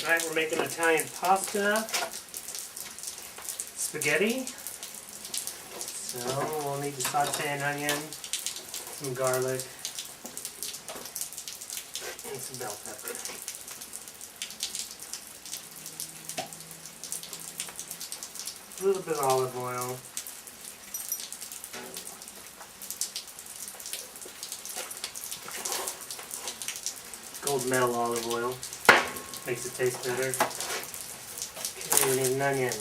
Alright, we're making Italian pasta, spaghetti. So we'll need to saute an onion, some garlic, and some bell pepper. A little bit of olive oil. Gold medal olive oil. Makes it taste better. Okay, we need an onion.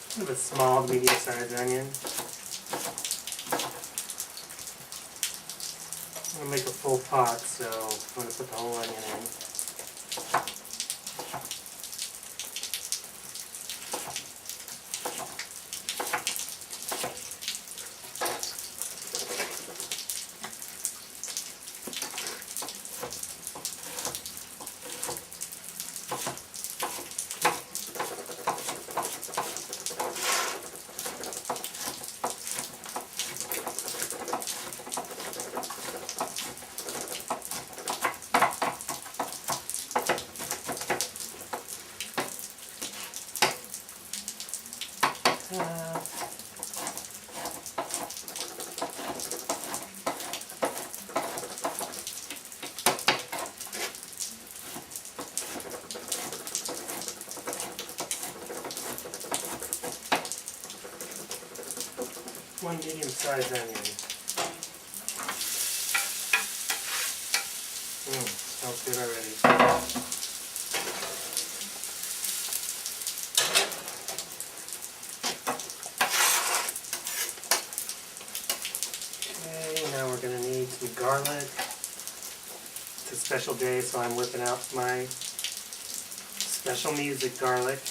A little bit small, medium-sized onion. I'm going to make a full pot, so I'm going to put the whole onion in. One medium-sized onion. Smells good already. Okay, now we're going to need some garlic. It's a special day, so I'm whipping out my special music garlic.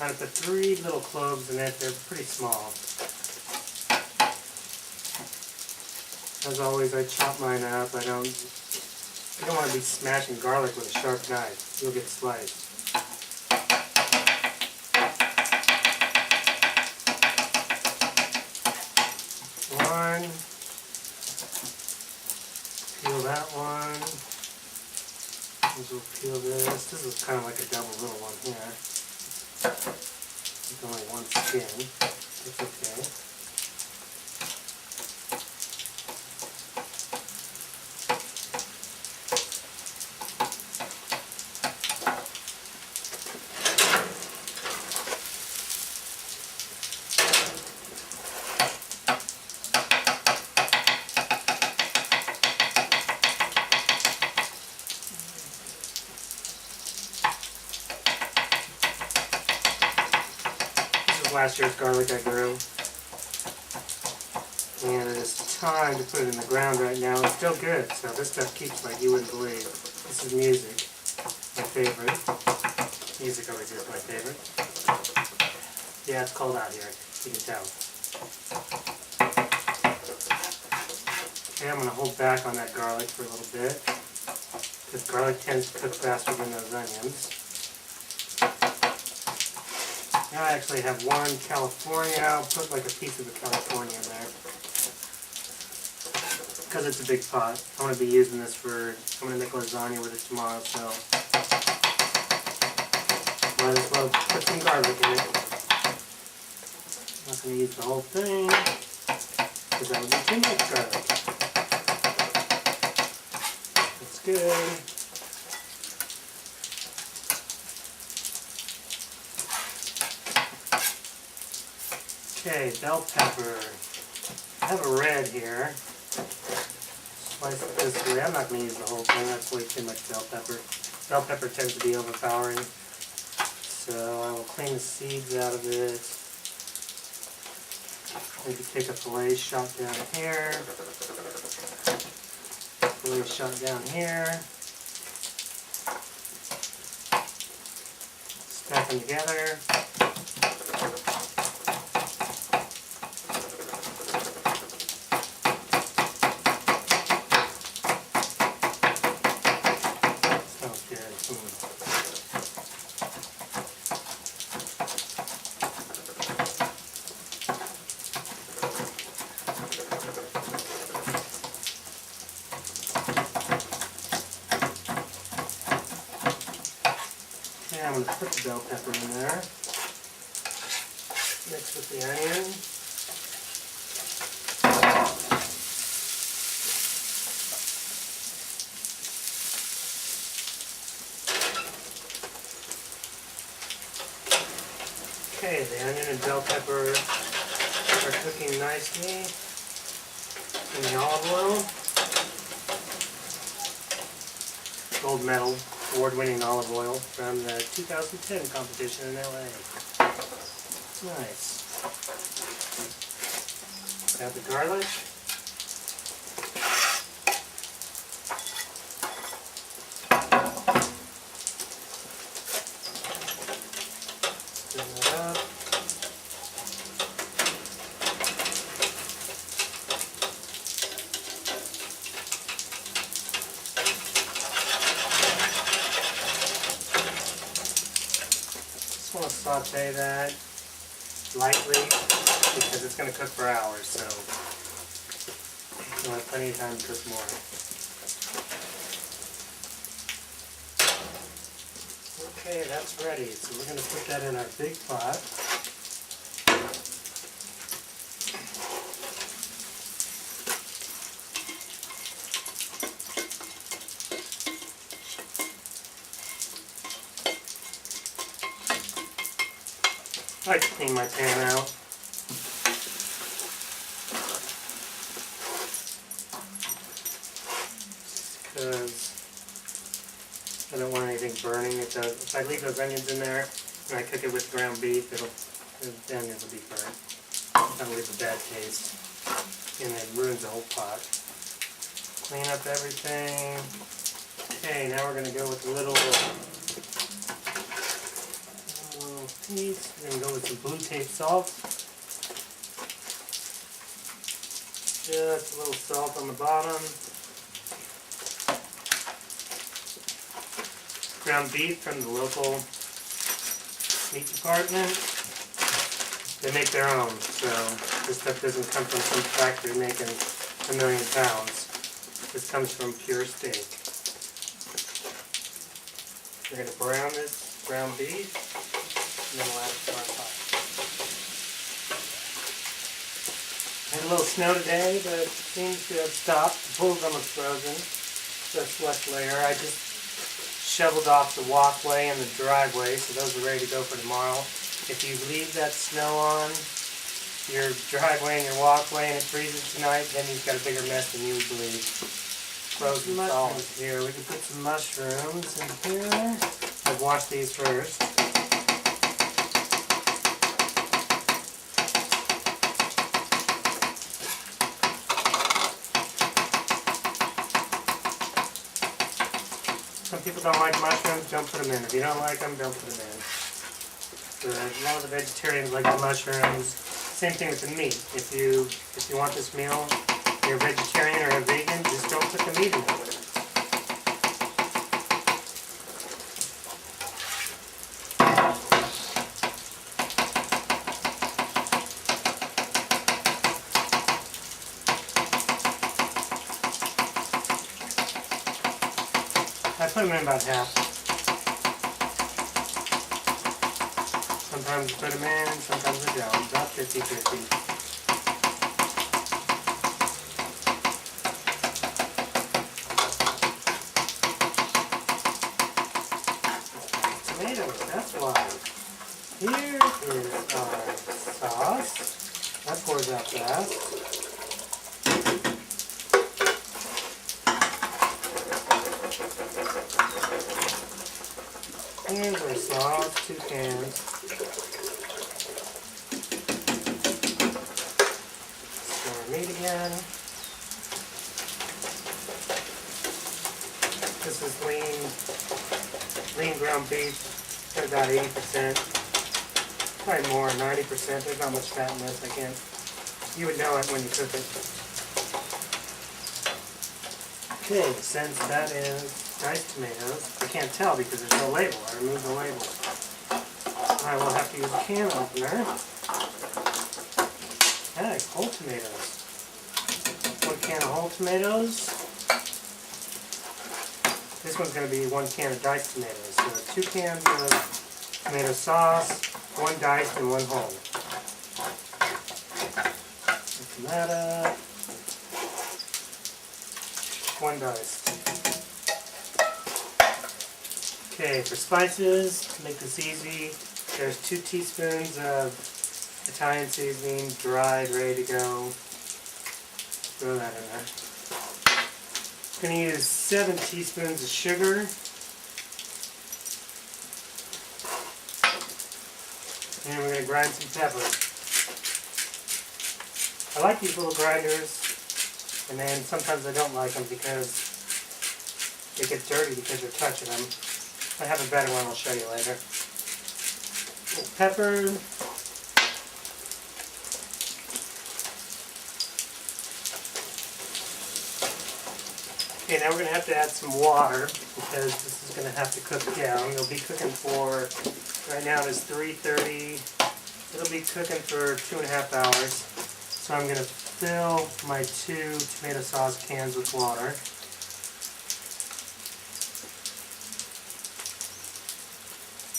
I'm going to put 3 little cloves in it. They're pretty small. As always, I chop mine up. You don't want to be smashing garlic with a sharp knife. You'll get sliced. One. Peel that one. We'll peel this. This is kind of like a double little one here. There's only one skin. That's okay. Last year's garlic I grew, and it is time to put it in the ground right now. It's still good, so this stuff keeps like you wouldn't believe. This is music, my favorite. Music always is my favorite. Yeah, it's cold out here, you can tell. Okay, I'm going to hold back on that garlic for a little bit, because garlic tends to cook faster than those onions. Now I actually have one California. I'll put like a piece of the California in there. Because it's a big pot. I'm going to be using this for, I'm going to make lasagna with it tomorrow, so might as well put some garlic in it. I'm not going to use the whole thing, because that would be too much garlic. That's good. Okay, bell pepper. I have a red here. Slice it this way. I'm not going to use the whole thing. That's way too much bell pepper. Bell pepper tends to be overpowering. So I will clean the seeds out of it. Maybe take a fillet shot down here. Fillet shot down here. Stack them together. I'm going to put the bell pepper in there. Mix with the onion. Okay, the onion and bell pepper are cooking nicely in the olive oil. Gold medal, award-winning olive oil from the 2010 competition in LA. Nice. Add the garlic. Stir that up. Just want to saute that lightly because it's going to cook for hours, so you'll have plenty of time to cook more. Okay, that's ready. So we're going to put that in our big pot. I like to clean my pan out. Because I don't want anything burning. If I leave those onions in there and I cook it with ground beef, the onions will be burnt. That'll leave a bad taste and it ruins the whole pot. Clean up everything. Okay, now we're going to go with a little piece. We're going to go with some blue tape salt. Just a little salt on the bottom. Ground beef from the local meat department. They make their own, so this stuff doesn't come from some factory making 1 million pounds. This comes from pure steak. We're going to brown this ground beef, and then we'll add it to our pot. Had a little snow today, but it seems to have stopped. The pool's almost frozen. Just left layer. I just shoveled off the walkway and the driveway, so those are ready to go for tomorrow. If you leave that snow on your driveway and your walkway and it freezes tonight, then you've got a bigger mess than you would believe. Frozen solid here. We can put some mushrooms in here. I've washed these first. Some people don't like mushrooms, don't put them in. If you don't like them, don't put them in. But a lot of the vegetarians like the mushrooms. Same thing with the meat. If you want this meal, you're a vegetarian or a vegan, just don't put the meat in it. I put them in about half. Sometimes I put them in, sometimes I don't. About 50-50. Tomatoes, that's why. Here is our sauce. That pours out fast. Here's our sauce, 2 cans. Stir our meat again. This is lean ground beef. At about 80%. Probably more, 90%. There's not much fat in this. You would know it when you cook it. Okay, since that is diced tomatoes, I can't tell because there's no label. I removed the label. I will have to use a can opener. Hey, whole tomatoes. 1 can of whole tomatoes. This one's going to be 1 can of diced tomatoes. So 2 cans of tomato sauce, 1 diced and 1 whole. Open that up. 1 diced. Okay, for spices, to make this easy, there's 2 teaspoons of Italian seasoning, dried, ready to go. Throw that in there. I'm going to use 7 teaspoons of sugar. And we're going to grind some pepper. I like these little grinders, and then sometimes I don't like them because they get dirty because you're touching them. I have a better one I'll show you later. Pepper. Okay, now we're going to have to add some water because this is going to have to cook down. It'll be cooking for, right now it is 3:30. It'll be cooking for 2.5 hours. So I'm going to fill my 2 tomato sauce cans with water.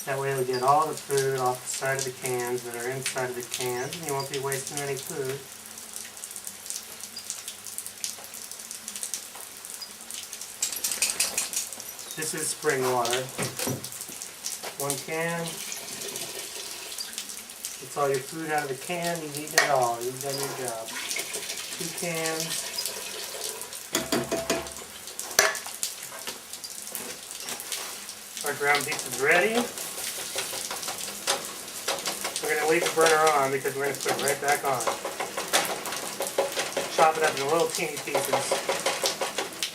That way we get all the food off the side of the cans that are inside of the cans, and you won't be wasting any food. This is spring water. 1 can. Gets all your food out of the can, you've eaten it all. You've done your job. 2 cans. Our ground beef is ready. We're going to leave the burner on because we're going to put it right back on. Chop it up in little teeny pieces.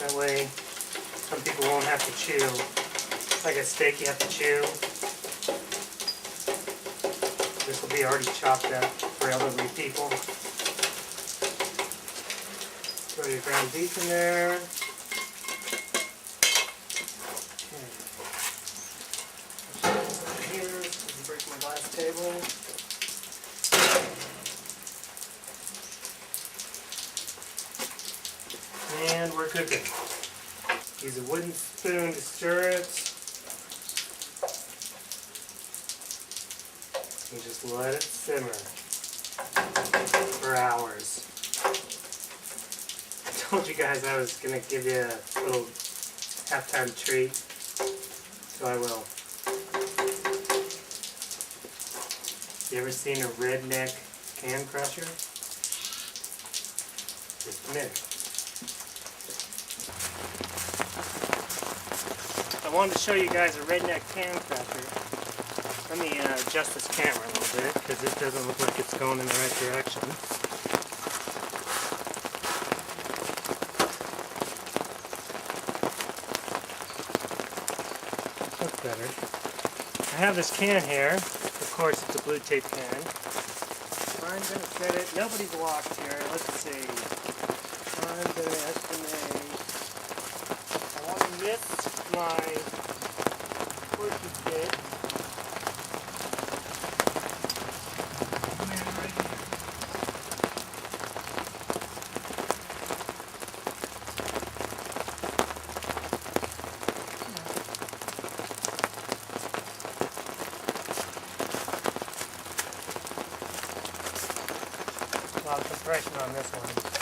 That way some people won't have to chew. Like a steak you have to chew. This will be already chopped up for elderly people. Throw your ground beef in there. Okay. Here, break my glass table. And we're cooking. Use a wooden spoon to stir it. And just let it simmer for hours. I told you guys I was going to give you a little halftime treat, so I will. You ever seen a Redneck Can Crusher? Just a minute. I wanted to show you guys a Redneck Can Crusher. Let me adjust this camera a little bit because it doesn't look like it's going in the right direction. That's better. I have this can here. Of course, it's a blue tape can. I'm going to set it. Nobody's watched here. Let's see. I'm going to estimate. I want to mix my torchy stick. A lot of compression on this one.